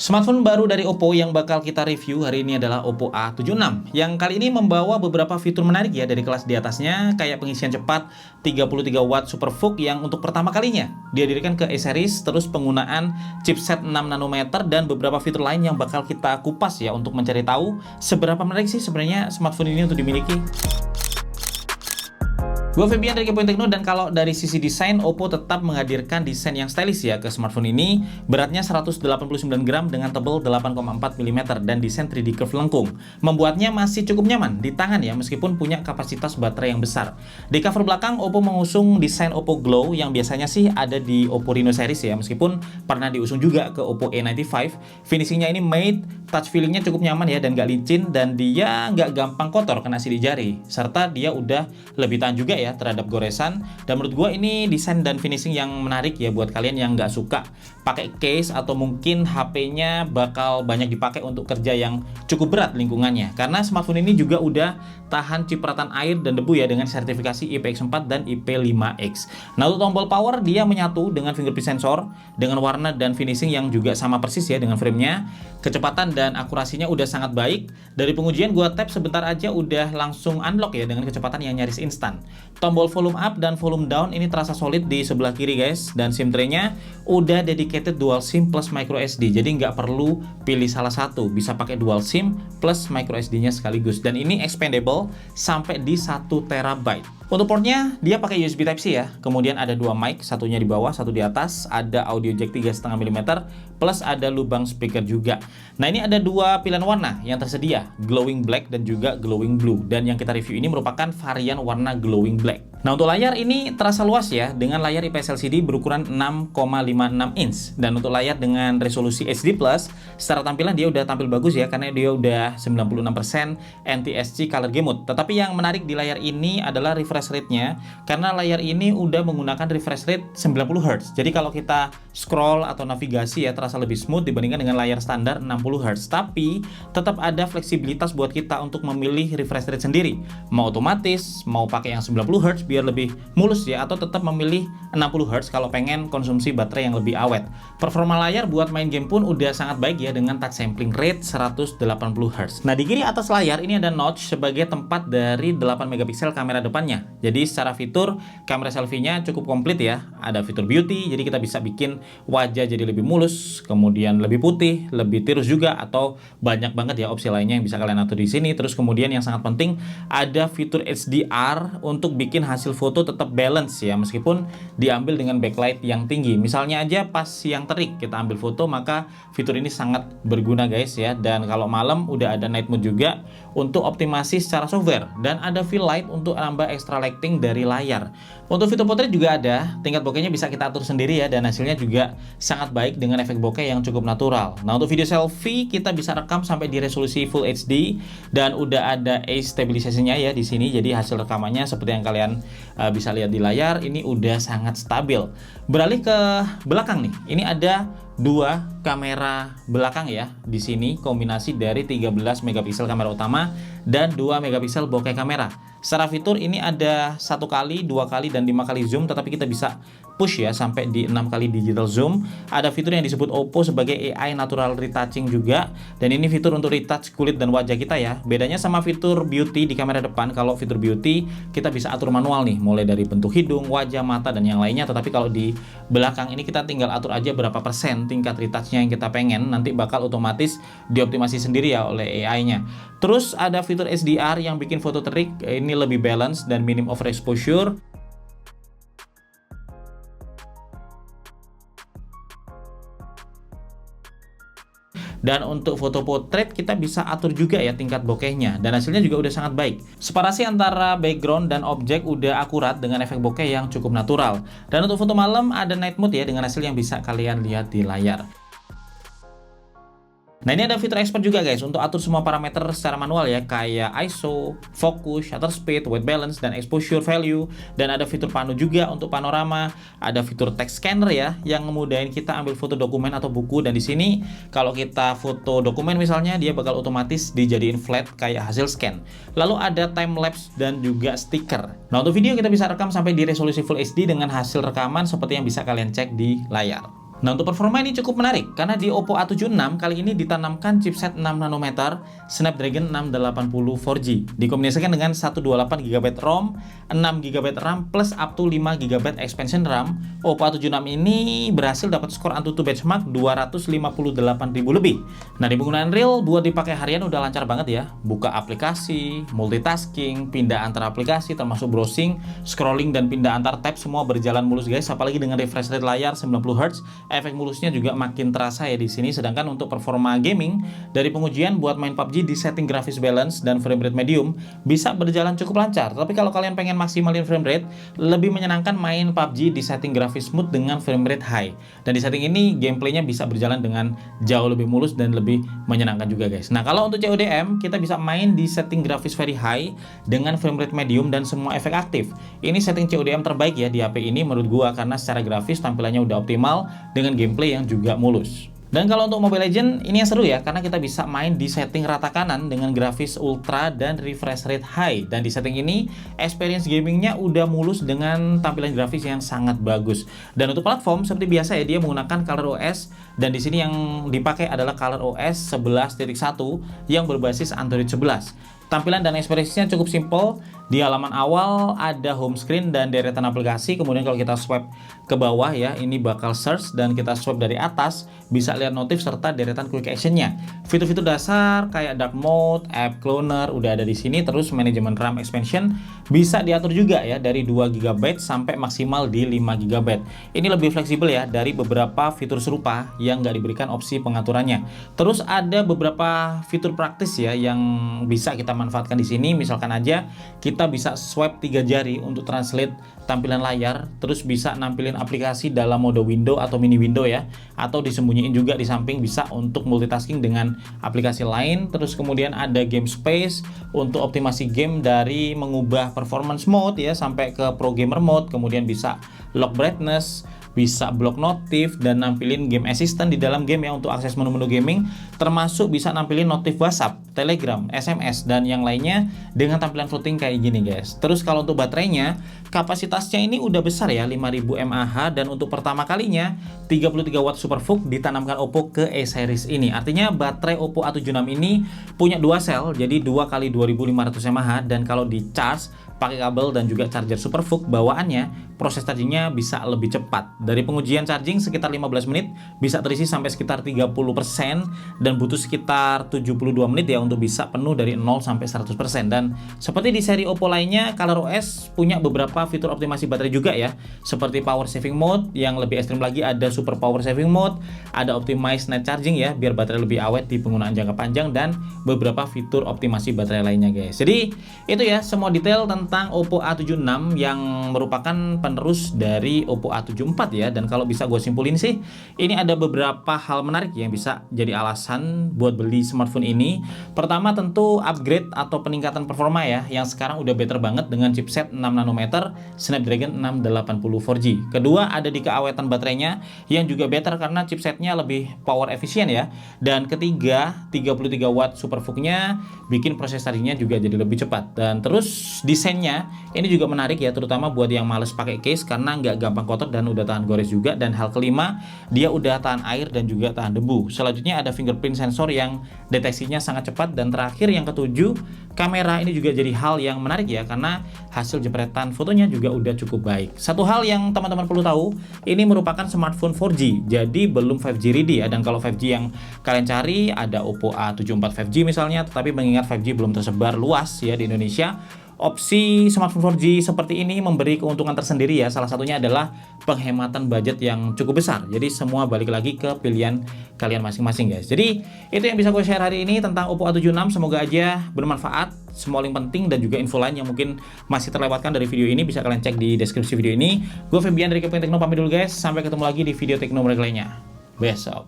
Smartphone baru dari Oppo yang bakal kita review hari ini adalah Oppo A76 yang kali ini membawa beberapa fitur menarik ya dari kelas di atasnya, kayak pengisian cepat 33 watt Super VOOC yang untuk pertama kalinya dihadirkan ke A-series, terus penggunaan chipset 6 nanometer dan beberapa fitur lain yang bakal kita kupas ya untuk mencari tahu seberapa menarik sih sebenarnya smartphone ini untuk dimiliki. Gue Febian dari Kepoin Tekno, dan kalau dari sisi desain, Oppo tetap menghadirkan desain yang stylish ya ke smartphone ini. Beratnya 189 gram dengan tebal 8,4 mm dan desain 3D curve lengkung. Membuatnya masih cukup nyaman di tangan ya, meskipun punya kapasitas baterai yang besar. Di cover belakang, Oppo mengusung desain Oppo Glow yang biasanya sih ada di Oppo Reno series ya, meskipun pernah diusung juga ke Oppo A95. Finishingnya ini matte, touch feelingnya cukup nyaman ya dan gak licin, dan dia nggak gampang kotor kena sidik jari. Serta dia udah lebih tahan juga ya terhadap goresan, dan menurut gue ini desain dan finishing yang menarik ya buat kalian yang nggak suka pakai case atau mungkin HP-nya bakal banyak dipakai untuk kerja yang cukup berat lingkungannya, karena smartphone ini juga udah tahan cipratan air dan debu ya dengan sertifikasi IPX4 dan IP5X. Nah, untuk tombol power dia menyatu dengan fingerprint sensor dengan warna dan finishing yang juga sama persis ya dengan framenya. Kecepatan dan akurasinya udah sangat baik. Dari pengujian gua tap sebentar aja udah langsung unlock ya dengan kecepatan yang nyaris instan. Tombol volume up dan volume down ini terasa solid di sebelah kiri guys, dan SIM tray-nya udah dedicated dual SIM plus micro SD, jadi nggak perlu pilih salah satu, bisa pakai dual SIM plus micro SD-nya sekaligus, dan ini expandable sampai di 1 TB. Untuk portnya dia pakai USB Type-C ya, kemudian ada dua mic, satunya di bawah, satu di atas, ada audio jack 3,5 mm, plus ada lubang speaker juga. Nah, ini ada dua pilihan warna yang tersedia, glowing black dan juga glowing blue, dan yang kita review ini merupakan varian warna glowing black. Nah, untuk layar ini terasa luas ya, dengan layar IPS LCD berukuran 6,56 inch, dan untuk layar dengan resolusi HD+, secara tampilan dia udah tampil bagus ya, karena dia udah 96% NTSC Color Game Mode. Tetapi yang menarik di layar ini adalah refresh rate-nya, karena layar ini udah menggunakan refresh rate 90 Hz. Jadi kalau kita scroll atau navigasi ya terasa lebih smooth dibandingkan dengan layar standar 60 Hz. Tapi tetap ada fleksibilitas buat kita untuk memilih refresh rate sendiri. Mau otomatis, mau pakai yang 90 Hz biar lebih mulus ya, atau tetap memilih 60 Hz kalau pengen konsumsi baterai yang lebih awet. Performa layar buat main game pun udah sangat baik ya dengan touch sampling rate 180 Hz. Nah, di kiri atas layar ini ada notch sebagai tempat dari 8 megapiksel kamera depannya. Jadi secara fitur kamera selfie-nya cukup komplit ya. Ada fitur beauty, jadi kita bisa bikin wajah jadi lebih mulus, kemudian lebih putih, lebih tirus juga, atau banyak banget ya opsi lainnya yang bisa kalian atur di sini. Terus kemudian yang sangat penting ada fitur HDR untuk bikin hasil foto tetap balance ya, meskipun diambil dengan backlight yang tinggi. Misalnya aja pas siang terik kita ambil foto, maka fitur ini sangat berguna guys ya. Dan kalau malam udah ada night mode juga untuk optimasi secara software, dan ada fill light untuk nambah extra lighting dari layar. Untuk fitur portrait juga ada, tingkat bokehnya bisa kita atur sendiri ya, dan hasilnya juga sangat baik dengan efek bokeh yang cukup natural. Nah, untuk video selfie kita bisa rekam sampai di resolusi Full HD, dan udah ada age stabilisasinya ya di sini. Jadi hasil rekamannya seperti yang kalian bisa lihat di layar, ini udah sangat stabil. Beralih ke belakang nih, ini ada dua kamera belakang ya. Di sini kombinasi dari 13 megapiksel kamera utama dan 2 megapiksel bokeh kamera. Secara fitur ini ada 1 kali, 2 kali, dan 5 kali zoom, tetapi kita bisa push ya sampai di 6 kali digital zoom. Ada fitur yang disebut Oppo sebagai AI natural retouching juga, dan ini fitur untuk retouch kulit dan wajah kita ya. Bedanya sama fitur beauty di kamera depan, kalau fitur beauty kita bisa atur manual nih, mulai dari bentuk hidung, wajah, mata, dan yang lainnya. Tetapi kalau di belakang ini kita tinggal atur aja berapa persen tingkat retouchnya yang kita pengen, nanti bakal otomatis dioptimasi sendiri ya oleh AI-nya. Terus ada fitur HDR yang bikin foto terik ini lebih balance dan minim overexposure. Dan untuk foto portrait kita bisa atur juga ya tingkat bokehnya, dan hasilnya juga udah sangat baik. Separasi antara background dan objek udah akurat dengan efek bokeh yang cukup natural. Dan untuk foto malam ada night mode ya, dengan hasil yang bisa kalian lihat di layar. Nah, ini ada fitur expert juga guys untuk atur semua parameter secara manual ya, kayak ISO, focus, shutter speed, white balance, dan exposure value. Dan ada fitur panu juga untuk panorama. Ada fitur text scanner ya yang ngemudahin kita ambil foto dokumen atau buku, dan di sini kalau kita foto dokumen misalnya, dia bakal otomatis dijadiin flat kayak hasil scan. Lalu ada time lapse dan juga stiker. Nah, untuk video kita bisa rekam sampai di resolusi Full HD dengan hasil rekaman seperti yang bisa kalian cek di layar. Nah, untuk performa ini cukup menarik karena di Oppo A76 kali ini ditanamkan chipset 6 nanometer Snapdragon 680 4G dikombinasikan dengan 128 GB ROM, 6 GB RAM plus up to 5 GB expansion RAM. Oppo A76 ini berhasil dapat skor Antutu benchmark 258.000 lebih. Nah, di penggunaan real buat dipakai harian udah lancar banget ya. Buka aplikasi, multitasking, pindah antar aplikasi termasuk browsing, scrolling dan pindah antar tab semua berjalan mulus guys, apalagi dengan refresh rate layar 90Hz. Efek mulusnya juga makin terasa ya di sini. Sedangkan untuk performa gaming dari pengujian buat main PUBG di setting grafis balance dan frame rate medium bisa berjalan cukup lancar. Tapi kalau kalian pengen maksimalin frame rate, lebih menyenangkan main PUBG di setting grafis smooth dengan frame rate high. Dan di setting ini gameplaynya bisa berjalan dengan jauh lebih mulus dan lebih menyenangkan juga guys. Nah, kalau untuk CODM kita bisa main di setting grafis very high dengan frame rate medium dan semua efek aktif. Ini setting CODM terbaik ya di HP ini menurut gua karena secara grafis tampilannya udah optimal dengan gameplay yang juga mulus. Dan kalau untuk Mobile Legends ini yang seru ya karena kita bisa main di setting rata kanan dengan grafis ultra dan refresh rate high. Dan di setting ini experience gamingnya udah mulus dengan tampilan grafis yang sangat bagus. Dan untuk platform seperti biasa ya dia menggunakan ColorOS dan di sini yang dipakai adalah ColorOS 11.1 yang berbasis Android 11. Tampilan dan ekspresinya cukup simple. Di halaman awal ada home screen dan deretan aplikasi. Kemudian kalau kita swipe ke bawah ya, ini bakal search dan kita swipe dari atas bisa lihat notif serta deretan quick actionnya. Fitur-fitur dasar kayak dark mode, app cloner udah ada di sini. Terus manajemen RAM expansion bisa diatur juga ya dari 2 GB sampai maksimal di 5 GB. Ini lebih fleksibel ya dari beberapa fitur serupa yang nggak diberikan opsi pengaturannya. Terus ada beberapa fitur praktis ya yang bisa kita manfaatkan di sini. Misalkan aja kita bisa swipe 3 jari untuk translate tampilan layar, terus bisa nampilin aplikasi dalam mode window atau mini window ya, atau disembunyiin juga di samping bisa untuk multitasking dengan aplikasi lain. Terus kemudian ada game space untuk optimasi game dari mengubah performance mode ya sampai ke pro gamer mode, kemudian bisa lock brightness, bisa block notif dan nampilin game assistant di dalam game ya untuk akses menu-menu gaming, termasuk bisa nampilin notif WhatsApp, Telegram, SMS dan yang lainnya dengan tampilan floating kayak gini guys. Terus kalau untuk baterainya, kapasitasnya ini udah besar ya 5000 mAh dan untuk pertama kalinya 33 watt SuperVOOC ditanamkan Oppo ke A series ini. Artinya baterai Oppo A76 ini punya dua sel, jadi 2 kali 2500 mAh dan kalau di charge pakai kabel dan juga charger SuperVOOC bawaannya proses chargingnya bisa lebih cepat. Dari pengujian charging sekitar 15 menit bisa terisi sampai sekitar 30% dan butuh sekitar 72 menit ya untuk bisa penuh dari 0 sampai 100%. Dan seperti di seri Oppo lainnya, ColorOS punya beberapa fitur optimasi baterai juga ya, seperti power saving mode. Yang lebih ekstrim lagi ada super power saving mode, ada optimize net charging ya biar baterai lebih awet di penggunaan jangka panjang, dan beberapa fitur optimasi baterai lainnya guys. Jadi itu ya semua detail tentang Oppo A76 yang merupakan penerus dari Oppo A74 ya. Dan kalau bisa gue simpulin sih, ini ada beberapa hal menarik yang bisa jadi alasan buat beli smartphone ini. Pertama tentu upgrade atau peningkatan performa ya, yang sekarang udah better banget dengan chipset 6 nanometer Snapdragon 680 4G. Kedua ada di keawetan baterainya yang juga better karena chipsetnya lebih power efisien ya. Dan ketiga 33 watt SuperVOOC-nya bikin proses chargingnya juga jadi lebih cepat. Dan terus desainnya ini juga menarik ya, terutama buat yang males pakai case karena nggak gampang kotor dan udah tahan gores juga. Dan hal kelima, dia udah tahan air dan juga tahan debu. Selanjutnya ada fingerprint sensor yang deteksinya sangat cepat. Dan terakhir yang ketujuh, kamera ini juga jadi hal yang menarik ya karena hasil jepretan fotonya juga udah cukup baik. Satu hal yang teman-teman perlu tahu, ini merupakan smartphone 4G, jadi belum 5G ready ya. Dan kalau 5G yang kalian cari ada Oppo A74 5G misalnya, tetapi mengingat 5G belum tersebar luas ya di Indonesia, opsi smartphone 4G seperti ini memberi keuntungan tersendiri ya. Salah satunya adalah penghematan budget yang cukup besar. Jadi semua balik lagi ke pilihan kalian masing-masing guys. Jadi itu yang bisa gue share hari ini tentang Oppo A76. Semoga aja bermanfaat. Semua link penting dan juga info lain yang mungkin masih terlewatkan dari video ini bisa kalian cek di deskripsi video ini. Gue Febian dari Kepengen Tekno pamit dulu guys. Sampai ketemu lagi di video Tekno lainnya besok.